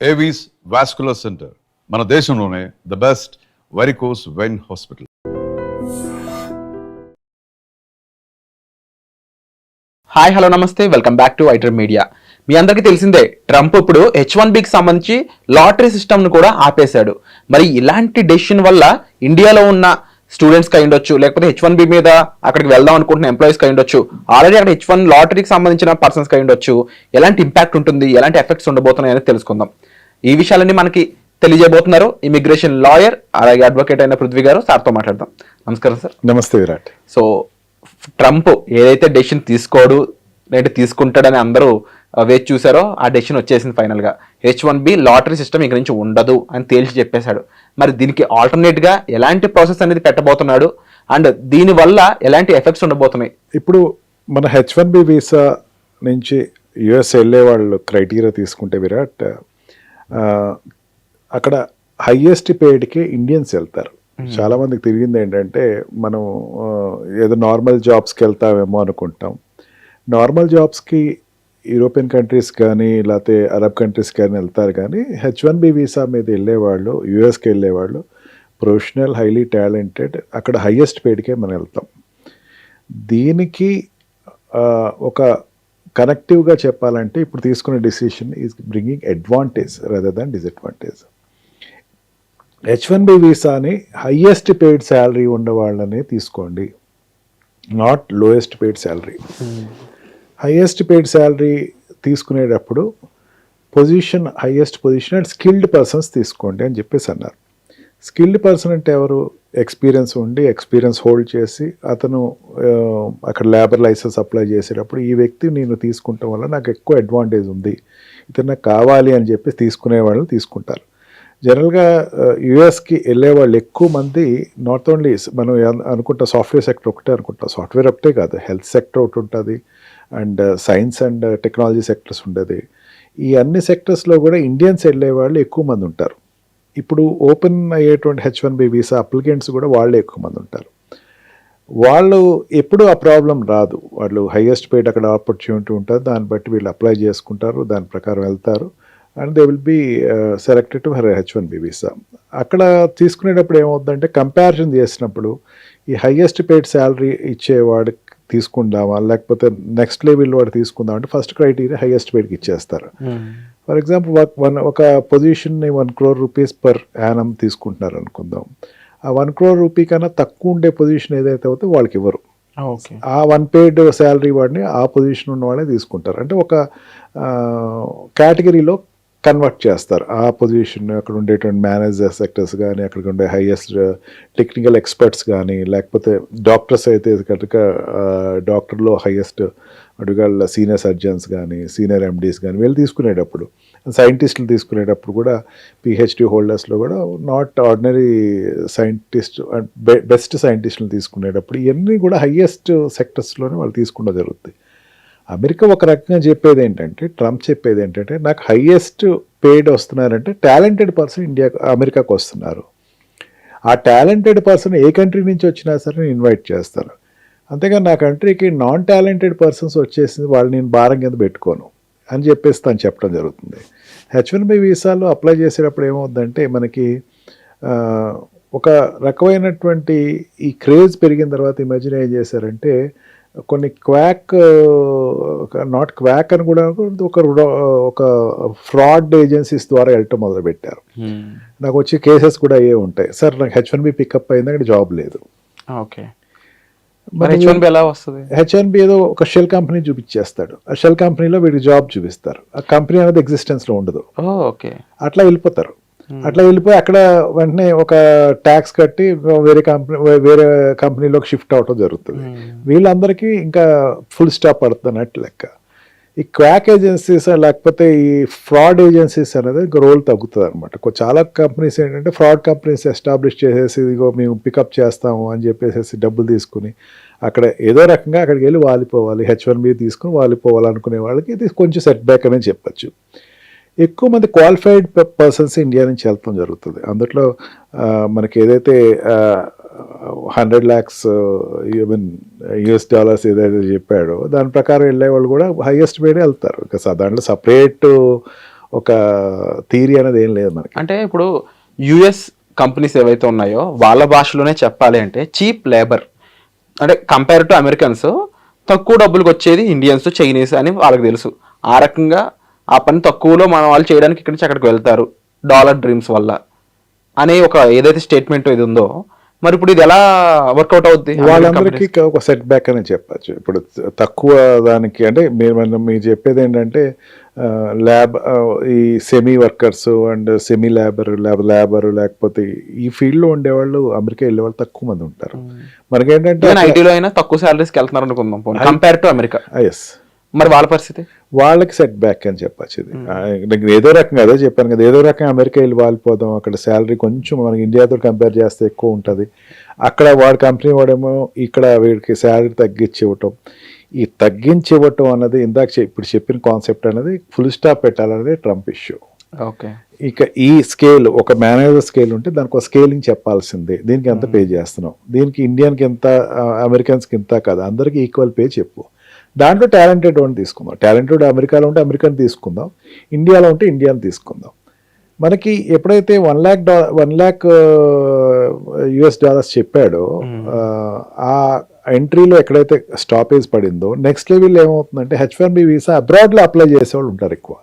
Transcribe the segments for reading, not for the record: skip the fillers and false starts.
Avis vascular centre మన దేశంలోనే the best varicose vein hospital. Hi hello namaste, welcome back to ఐటర్ media. మీ అందరికీ తెలిసిందే, ట్రంప్ ఇప్పుడు H1Bకి సంబంధించి లాటరీ సిస్టమ్ను కూడా ఆపేశాడు. మరి ఇలాంటి డెసిషన్ వల్ల ఇండియాలో ఉన్న స్టూడెంట్స్కి అయ్యుండొచ్చు, లేకపోతే H1B మీద అక్కడికి వెళ్దాం అనుకుంటున్న ఎంప్లాయీస్కి అయ్యుండొచ్చు, ఆల్రెడీ అక్కడ H1 లాటరీకి సంబంధించిన పర్సన్స్కి అయ్యుండొచ్చు. ఎలాంటి ఇంపాక్ట్ ఉంటుంది, ఎలాంటి ఎఫెక్ట్స్ ఉండబోతున్నాయని తెలుసుకుందాం. ఈ విషయాలన్నీ మనకి తెలియజేయబోతున్నారు ఇమిగ్రేషన్ లాయర్ అలాగే అడ్వకేట్ అయిన పృథ్వీ గారు. సార్తో మాట్లాడదాం. నమస్కారం సార్. నమస్తే విరాట్. సో ట్రంప్ ఏదైతే డెసిషన్ తీసుకోడు లేదంటే తీసుకుంటాడని అందరూ వేచి చూసారో ఆ డెసిషన్ వచ్చేసింది ఫైనల్గా. H1B లాటరీ సిస్టమ్ ఇక నుంచి ఉండదు అని తేల్చి చెప్పేశాడు. మరి దీనికి ఆల్టర్నేట్గా ఎలాంటి ప్రాసెస్ అనేది పెట్టబోతున్నాడు అండ్ దీనివల్ల ఎలాంటి ఎఫెక్ట్స్ ఉండబోతున్నాయి? ఇప్పుడు మన H1B వీసా నుంచి యుఎస్ వెళ్ళే వాళ్ళు క్రైటీరియా తీసుకుంటే విరాట్, అక్కడ హైయెస్ట్ పేడ్కి ఇండియన్స్ వెళ్తారు. చాలా మందికి తిరిగింది ఏంటంటే, మనం ఏదో నార్మల్ జాబ్స్కి వెళ్తామేమో అనుకుంటాం. నార్మల్ జాబ్స్కి యూరోపియన్ కంట్రీస్ కానీ లేకపోతే అరబ్ కంట్రీస్ కానీ వెళ్తారు, కానీ H1B వీసా మీద వెళ్ళేవాళ్ళు, యూఎస్కి వెళ్ళేవాళ్ళు ప్రొఫెషనల్, హైలీ టాలెంటెడ్, అక్కడ హైయెస్ట్ పేడ్కే మనం వెళ్తాం. దీనికి ఒక కనెక్టివ్గా చెప్పాలంటే ఇప్పుడు తీసుకున్న decision is bringing advantage rather than disadvantage. H1B వీసాని హైయెస్ట్ పెయిడ్ శాలరీ ఉన్న వాళ్ళని తీసుకోండి, not lowest paid salary. Highest paid salary తీసుకునేటప్పుడు position, highest position and skilled persons తీసుకోండి అని చెప్పేసి అన్నారు. స్కిల్డ్ పర్సన్ అంటే ఎవరు? ఎక్స్పీరియన్స్ ఉండి ఎక్స్పీరియన్స్ హోల్డ్ చేసి అతను అక్కడ లేబర్ లైసెన్స్ అప్లై చేసేటప్పుడు ఈ వ్యక్తి నేను తీసుకుంటాం వల్ల నాకు ఎక్కువ అడ్వాంటేజ్ ఉంది, ఇతను నాకు కావాలి అని చెప్పి తీసుకునే వాళ్ళు తీసుకుంటారు. జనరల్గా యూఎస్కి వెళ్ళే వాళ్ళు ఎక్కువ మంది నాట్ ఓన్లీ మనం అనుకుంటా సాఫ్ట్వేర్ సెక్టర్ ఒకటే అనుకుంటాం. సాఫ్ట్వేర్ ఒకటే కాదు, హెల్త్ సెక్టర్ ఒకటి ఉంటుంది and science and technology sectors ఉండేది. ఈ అన్ని సెక్టర్స్లో కూడా ఇండియన్స్ వెళ్ళే వాళ్ళు ఎక్కువ మంది ఉంటారు. ఇప్పుడు ఓపెన్ అయ్యేటువంటి H1B వీసా అప్లికెంట్స్ కూడా వాళ్ళే ఎక్కువ మంది ఉంటారు. వాళ్ళు ఎప్పుడు ఆ ప్రాబ్లం రాదు. వాళ్ళు హైయెస్ట్ పెయిడ్ అక్కడ ఆపర్చునిటీ ఉంటుంది, దాన్ని బట్టి వీళ్ళు అప్లై చేసుకుంటారు, దాని ప్రకారం వెళ్తారు and they will be selected to H1B visa. అక్కడ తీసుకునేటప్పుడు ఏమవుతుందంటే, కంపారిజన్ చేసినప్పుడు ఈ హైయెస్ట్ పెయిడ్ శాలరీ ఇచ్చేవాడికి తీసుకుందామా లేకపోతే నెక్స్ట్ లెవెల్ వాడు తీసుకుందాం అంటే ఫస్ట్ క్రైటీరియా హైయెస్ట్ పెయిడ్కి ఇచ్చేస్తారు. ఫర్ ఎగ్జాంపుల్ ఒక పొజిషన్ని 1 crore rupees పర్ యానం తీసుకుంటున్నారు అనుకుందాం. ఆ 1 crore rupee కన్నా తక్కువ ఉండే పొజిషన్ ఏదైతే అవుతుందో వాళ్ళకి ఇవ్వరు. ఆ 1 paid శాలరీ వాడిని ఆ పొజిషన్ ఉన్న వాళ్ళే తీసుకుంటారు. అంటే ఒక కేటగిరీలో కన్వర్ట్ చేస్తారు ఆ పొజిషన్. అక్కడ ఉండేటువంటి మేనేజర్ సెక్టర్స్ కానీ, అక్కడ ఉండే హైయెస్ట్ టెక్నికల్ ఎక్స్పర్ట్స్ కానీ, లేకపోతే డాక్టర్స్ అయితే కనుక డాక్టర్లో హైయెస్ట్ అడుగుల సీనియర్ సర్జన్స్ కానీ, సీనియర్ MDs కానీ వీళ్ళు తీసుకునేటప్పుడు, సైంటిస్టులు తీసుకునేటప్పుడు కూడా PhD హోల్డర్స్లో కూడా నాట్ ఆర్డినరీ సైంటిస్ట్, బెస్ట్ సైంటిస్టులు తీసుకునేటప్పుడు ఇవన్నీ కూడా హైయెస్ట్ సెక్టర్స్లోనే వాళ్ళు తీసుకుంటూ జరుగుతుంది. అమెరికా ఒక రకంగా చెప్పేది ఏంటంటే, ట్రంప్ చెప్పేది ఏంటంటే, నాకు హైయెస్ట్ పేడ్ వస్తున్నారంటే టాలెంటెడ్ పర్సన్ అమెరికాకు వస్తున్నారు, ఆ టాలెంటెడ్ పర్సన్ ఏ కంట్రీ నుంచి వచ్చినా సరే నేను ఇన్వైట్ చేస్తాను, అంతేగాని నా కంట్రీకి నాన్ టాలెంటెడ్ పర్సన్స్ వచ్చేసింది వాళ్ళు నేను భారం కింద పెట్టుకోను అని చెప్పేసి తను చెప్పడం జరుగుతుంది. H1B వీసాలో అప్లై చేసేటప్పుడు ఏమవుతుందంటే, మనకి ఒక రకమైనటువంటి ఈ క్రేజ్ పెరిగిన తర్వాత ఈ మధ్యన ఏం చేశారంటే, కొన్ని నాట్ క్వాక్ అని కూడా ఒక ఫ్రాడ్ ఏజెన్సీస్ ద్వారా వెళ్ళటం మొదలుపెట్టారు. నాకు వచ్చే కేసెస్ కూడా అయ్యే ఉంటాయి. సార్ నాకు H1B పికప్ అయింది, అక్కడ జాబ్ లేదు. H1B ఏదో ఒక షెల్ కంపెనీ చూపించేస్తాడు, ఆ షెల్ కంపెనీలో వీడికి జాబ్ చూపిస్తారు, ఆ కంపెనీ అనేది ఎగ్జిస్టెన్స్లో ఉండదు. అట్లా వెళ్ళిపోతారు. అట్లా వెళ్ళిపోయి అక్కడ వెంటనే ఒక ట్యాక్స్ కట్టి వేరే కంపెనీలోకి షిఫ్ట్ అవటం జరుగుతుంది. వీళ్ళందరికీ ఇంకా ఫుల్ స్టాప్ పడుతుంది అన్నట్టు లెక్క. ఈ క్వాక్ ఏజెన్సీస్ లేకపోతే ఈ ఫ్రాడ్ ఏజెన్సీస్ అనేది ఇంకా రోల్ తగ్గుతుంది అనమాట. చాలా కంపెనీస్ ఏంటంటే ఫ్రాడ్ కంపెనీస్ ఎస్టాబ్లిష్ చేసేసి ఇదిగో మేము పికప్ చేస్తాము అని చెప్పేసి డబ్బులు తీసుకుని అక్కడ ఏదో రకంగా అక్కడికి వెళ్ళి వాలిపోవాలి, H1B తీసుకుని వాలిపోవాలి అనుకునే వాళ్ళకి ఇది కొంచెం సెట్ బ్యాక్ అనేది చెప్పచ్చు. ఎక్కువ మంది క్వాలిఫైడ్ పర్సన్స్ ఇండియా నుంచి వెళ్తాం జరుగుతుంది. అందులో మనకి ఏదైతే $100 lakhs US ఏదైతే చెప్పాడో దాని ప్రకారం వెళ్ళే వాళ్ళు కూడా హైయెస్ట్ పేడే వెళ్తారు. ఇంకా దాంట్లో సపరేట్ ఒక థియరీ అనేది ఏం లేదు మనకి. అంటే ఇప్పుడు యుఎస్ కంపెనీస్ ఏవైతే ఉన్నాయో వాళ్ళ భాషలోనే చెప్పాలి అంటే చీప్ లేబర్, అంటే కంపేర్ టు అమెరికన్స్ తక్కువ డబ్బులకు వచ్చేది ఇండియన్స్, చైనీస్ అని వాళ్ళకి తెలుసు. ఆ రకంగా ఆ పని తక్కువలో మన వాళ్ళు చేయడానికి ఇక్కడి నుంచి అక్కడికి వెళ్తారు డాలర్ డ్రీమ్స్ వల్ల అనే ఒక ఏదైతే స్టేట్మెంట్ ఇది ఉందో, మరి ఇప్పుడు ఇది ఎలా వర్కౌట్ అవుద్ది? వాళ్ళందరికీ ఒక సెట్ బ్యాక్ అని చెప్పచ్చు. ఇప్పుడు తక్కువ దానికి అంటే మీరు చెప్పేది ఏంటంటే ల్యాబ్ ఈ semi workers and semi labour లేకపోతే ఈ ఫీల్డ్లో ఉండేవాళ్ళు అమెరికా వెళ్ళేవాళ్ళు తక్కువ మంది ఉంటారు. మనకేంటంటే ఐటీలో అయినా తక్కువ శాలరీస్కి వెళ్తున్నారు అనుకుందాం కంపేర్ టు అమెరికా. ఎస్, మరి వాళ్ళ పరిస్థితి వాళ్ళకి సెట్ బ్యాక్ అని చెప్పచ్చు. ఇది ఏదో రకంగా అదే చెప్పాను కదా, ఏదో రకంగా అమెరికా వెళ్ళి వాలిపోదాం, అక్కడ శాలరీ కొంచెం మనకి ఇండియాతో కంపేర్ చేస్తే ఎక్కువ ఉంటుంది. అక్కడ వాడి కంపెనీ వాడేమో ఇక్కడ వీడికి శాలరీ తగ్గించి ఇవ్వటం, ఈ తగ్గించి ఇవ్వటం అన్నది ఇందాక ఇప్పుడు చెప్పిన కాన్సెప్ట్ అనేది ఫుల్ స్టాప్ పెట్టాలనేది ట్రంప్ ఇష్యూ. ఓకే, ఇక ఈ స్కేల్ ఒక మేనేజర్ స్కేల్ ఉంటే దానికి ఒక స్కేలింగ్ చెప్పాల్సిందే. దీనికి ఎంత పే చేస్తున్నాం, దీనికి ఇండియన్కి ఎంత, అమెరికన్స్కి ఇంత కాదు, అందరికీ ఈక్వల్ పే చెప్పు. దాంట్లో టాలెంటెడ్ వాడిని తీసుకుందాం, టాలెంటెడ్ అమెరికాలో ఉంటే అమెరికన్ తీసుకుందాం, ఇండియాలో ఉంటే ఇండియాని తీసుకుందాం. మనకి ఎప్పుడైతే $1 lakh US చెప్పాడో ఆ ఎంట్రీలో ఎక్కడైతే స్టాపేజ్ పడిందో నెక్స్ట్ లెవెల్ ఏమవుతుందంటే H1B వీసా అబ్రాడ్లో అప్లై చేసేవాళ్ళు ఉంటారు ఎక్కువ.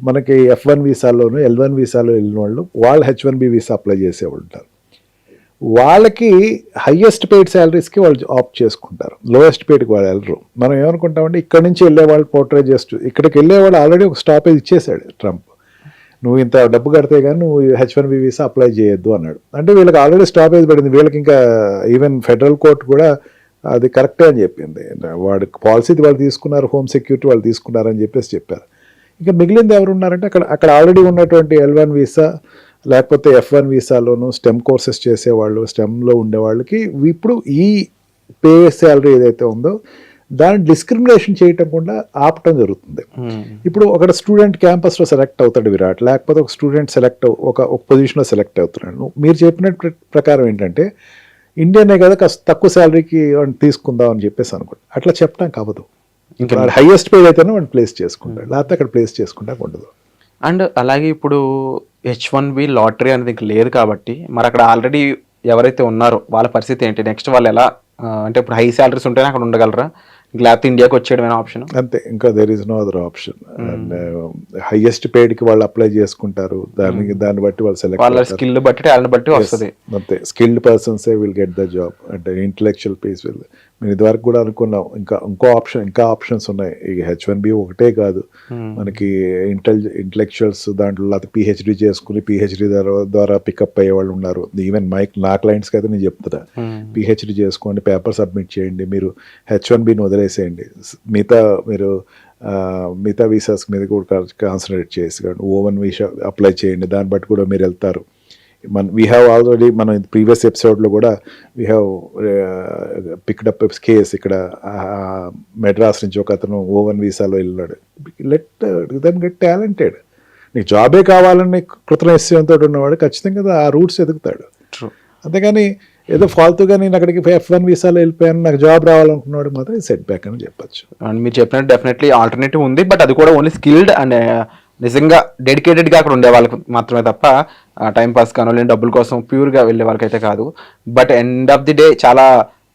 మనకి F1 వీసాలోను L1 వీసాలో వెళ్ళిన వాళ్ళు H1B వీసా అప్లై చేసేవాళ్ళు ఉంటారు. వాళ్ళకి హైయెస్ట్ పెయిడ్ శాలరీస్కి వాళ్ళు ఆప్ట్ చేసుకుంటారు, లోయెస్ట్ పెయిడ్కి వాళ్ళు వెళ్ళరు. మనం ఏమనుకుంటామంటే ఇక్కడ నుంచి వెళ్ళేవాళ్ళు పోర్ట్రేట్ చేస్తూ ఇక్కడికి వెళ్ళేవాళ్ళు ఆల్రెడీ ఒక స్టాపేజ్ ఇచ్చేసాడు ట్రంప్, నువ్వు ఇంత డబ్బు కడితే కానీ నువ్వు H1B వీసా అప్లై చేయొద్దు అన్నాడు. అంటే వీళ్ళకి ఆల్రెడీ స్టాపేజ్ పడింది, వీళ్ళకి ఇంకా ఈవెన్ ఫెడరల్ కోర్ట్ కూడా అది కరెక్టే అని చెప్పింది. వాడి పాలసీ వాళ్ళు తీసుకున్నారు, హోమ్ సెక్యూరిటీ వాళ్ళు తీసుకున్నారని చెప్పారు. ఇంకా మిగిలింది ఎవరు ఉన్నారంటే అక్కడ ఆల్రెడీ ఉన్నటువంటి L1 వీసా లేకపోతే F1 వీసాలోను స్టెమ్ కోర్సెస్ చేసేవాళ్ళు, స్టెమ్లో ఉండేవాళ్ళకి ఇప్పుడు ఈ పే శాలరీ ఏదైతే ఉందో దాన్ని డిస్క్రిమినేషన్ చేయటం కూడా ఆపటం జరుగుతుంది. ఇప్పుడు ఒక స్టూడెంట్ క్యాంపస్లో సెలెక్ట్ అవుతాడు విరాట్, లేకపోతే ఒక స్టూడెంట్ ఒక పొజిషన్లో సెలెక్ట్ అవుతున్నాడు. మీరు చెప్పిన ప్రకారం ఏంటంటే ఇండియనే కదా తక్కువ శాలరీకి తీసుకుందాం అని చెప్పేసి అనుకోండి, అట్లా చెప్పడానికి అవ్వదు. ఇంకా హైయెస్ట్ పే అయితేనే వాడిని ప్లేస్ చేసుకుంటాడు, లేకపోతే అక్కడ ప్లేస్ చేసుకుంటా ఉండదు. అండ్ అలాగే ఇప్పుడు H1B లాటరీ అనేది ఇంక లేదు కాబట్టి మరి అక్కడ ఆల్రెడీ ఎవరైతే ఉన్నారో వాళ్ళ పరిస్థితి ఏంటి? నెక్స్ట్ వాళ్ళు ఎలా అంటే ఇప్పుడు హై శాలరీస్ ఉంటేనే అక్కడ ఉండగలరా, లేకపోతే ఇండియాకి వచ్చేయడమైన ఆప్షన్? అంతే, ఇంకా there is no other option. And highest పేడ్కి వాళ్ళు అప్లై చేసుకుంటారు, దాన్ని బట్టి వాళ్ళు సెలెక్ట్ వాళ్ళ స్కిల్ బట్టి టాలెంట్ బట్టి వస్తుంది. అంతే, స్కిల్డ్ పర్సన్సే విల్ గెట్ ద జాబ్. అంటే ఇంటలెక్చువల్ పీస్ విల్, మేము ఇదివరకు కూడా అనుకున్నాం ఇంకా ఆప్షన్స్ ఉన్నాయి. ఈ H1B ఒకటే కాదు, మనకి ఇంటలెక్చువల్స్ దాంట్లో PhD చేసుకుని PhD ద్వారా పికప్ అయ్యే వాళ్ళు ఉన్నారు. ఈవెన్ నా క్లయింట్స్కి అయితే నేను చెప్తున్నా, PhD చేసుకోండి, పేపర్ సబ్మిట్ చేయండి, మీరు H1Bని వదిలేసేయండి, మిగతా వీసాస్ మీద కూడా కాన్సన్ట్రేట్ చేసి O1 వీసా అప్లై చేయండి, దాన్ని బట్టి కూడా మీరు వెళ్తారు. వీ హ్యావ్ ఆల్రెడీ మనం ప్రీవియస్ ఎపిసోడ్లో కూడా we have picked up case. ఇక్కడ మెడ్రాస్ నుంచి ఒక అతను O1 వీసాలో వెళ్ళాడు. Let them get talented. నీకు జాబే కావాలని కృతనిశ్చయంతో ఉన్నవాడు ఖచ్చితంగా ఆ రూట్స్ ఎదుగుతాడు. అంతేగాని ఏదో ఫాల్తుగా నేను అక్కడికి F1 వీసాలో వెళ్ళిపోయాను, నాకు జాబ్ రావాలనుకున్నాడు మాత్రం సెట్ బ్యాక్ అని చెప్పచ్చు. అండ్ మీరు చెప్పినట్టు డెఫినెట్లీ ఆల్టర్నేటివ్ ఉంది, బట్ అది కూడా ఓన్లీ స్కిల్డ్ అండ్ నిజంగా డెడికేటెడ్గా అక్కడ ఉండే వాళ్ళకి మాత్రమే తప్ప టైంపాస్ కానో లేని డబ్బుల కోసం ప్యూర్గా వెళ్ళే వాళ్ళకైతే కాదు. But end of the day చాలా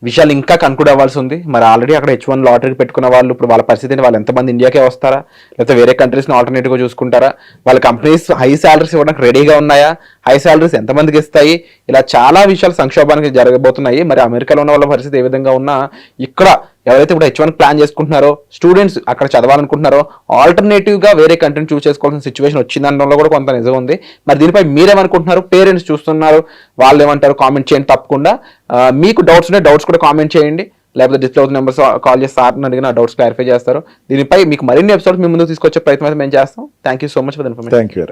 విషయాలు ఇంకా కన్క్లూడ్ అవ్వాల్సి ఉంది. మరి ఆల్రెడీ అక్కడ H1 లాటరీ పెట్టుకున్న వాళ్ళు ఇప్పుడు వాళ్ళ పరిస్థితి, వాళ్ళు ఎంతమంది ఇండియాకే వస్తారా, లేకపోతే వేరే కంట్రీస్ని ఆల్టర్నేటివ్గా చూసుకుంటారా, వాళ్ళ కంపెనీస్ హై శాలరీస్ ఇవ్వడానికి రెడీగా ఉన్నాయా, హై శాలరీస్ ఎంతమందికి ఇస్తాయి, ఇలా చాలా విషయాలు సంక్షోభానికి జరగబోతున్నాయి. మరి అమెరికాలో ఉన్న వాళ్ళ పరిస్థితి ఏ విధంగా ఉన్నా ఇక్కడ ఎవరైతే ఇప్పుడు H1 ప్లాన్ చేసుకుంటున్నారో, స్టూడెంట్స్ అక్కడ చదవాలనుకుంటున్నారో, ఆల్టర్నేటివ్గా వేరే కంట్రీని చూస్ చేసుకోవాల్సిన సిచ్యువేషన్ వచ్చిందనడంలో కూడా కొంత నిజం ఉంది. మరి దీనిపై మీరేమనుకుంటున్నారు? పేరెంట్స్ చూస్తున్నారు, వాళ్ళు ఏమంటారు? కామెంట్ చేయండి తప్పకుండా. మీకు డౌట్స్ ఉంటే డౌట్స్ కూడా కామెంట్ చేయండి, లేకపోతే డిస్ప్లే అవుతున్న నెంబర్స్ కాల్ చేసి సార్ని అడిగిన డౌట్స్ క్లారిఫై చేస్తారు. దీనిపై మీకు మరిన్ని ఎపిసోడ్స్ మీ ముందుకు తీసుకొచ్చే ప్రయత్నం అయితే మేము చేస్తాం. Thank you so much for the information. Thank you.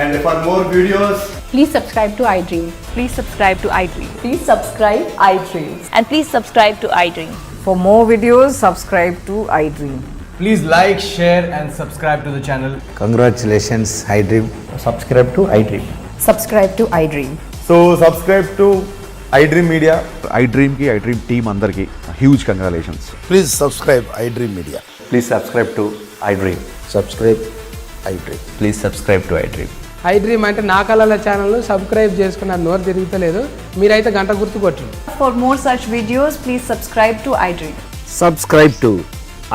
And for more videos, please subscribe to iDream. Please subscribe to iDream. Please subscribe iDream. And please subscribe to iDream. For more videos, subscribe to iDream. please like, share and subscribe to the channel. Congratulations, iDream. Subscribe to iDream. Subscribe to iDream. So subscribe to iDream Media. iDream team అందరికి huge congratulations. Please subscribe iDream Media. Please subscribe to iDream. Subscribe iDream. Please subscribe to iDream. I dream అంటే నా కళల channel subscribe చేసుకున్న నోరు తిరుగుతలేదు, మీరైతే గంట గుర్తు కొట్టండి. For more such videos, please subscribe to iDream. Subscribe to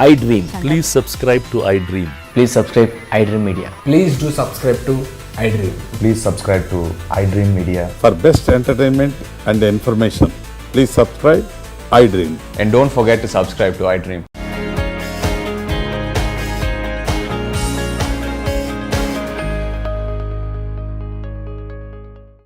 iDream. Please subscribe to iDream. Please subscribe iDream Media. Please do subscribe to I dream. Please subscribe to iDream Media. For best entertainment and information, please subscribe iDream. And don't forget to subscribe to iDream.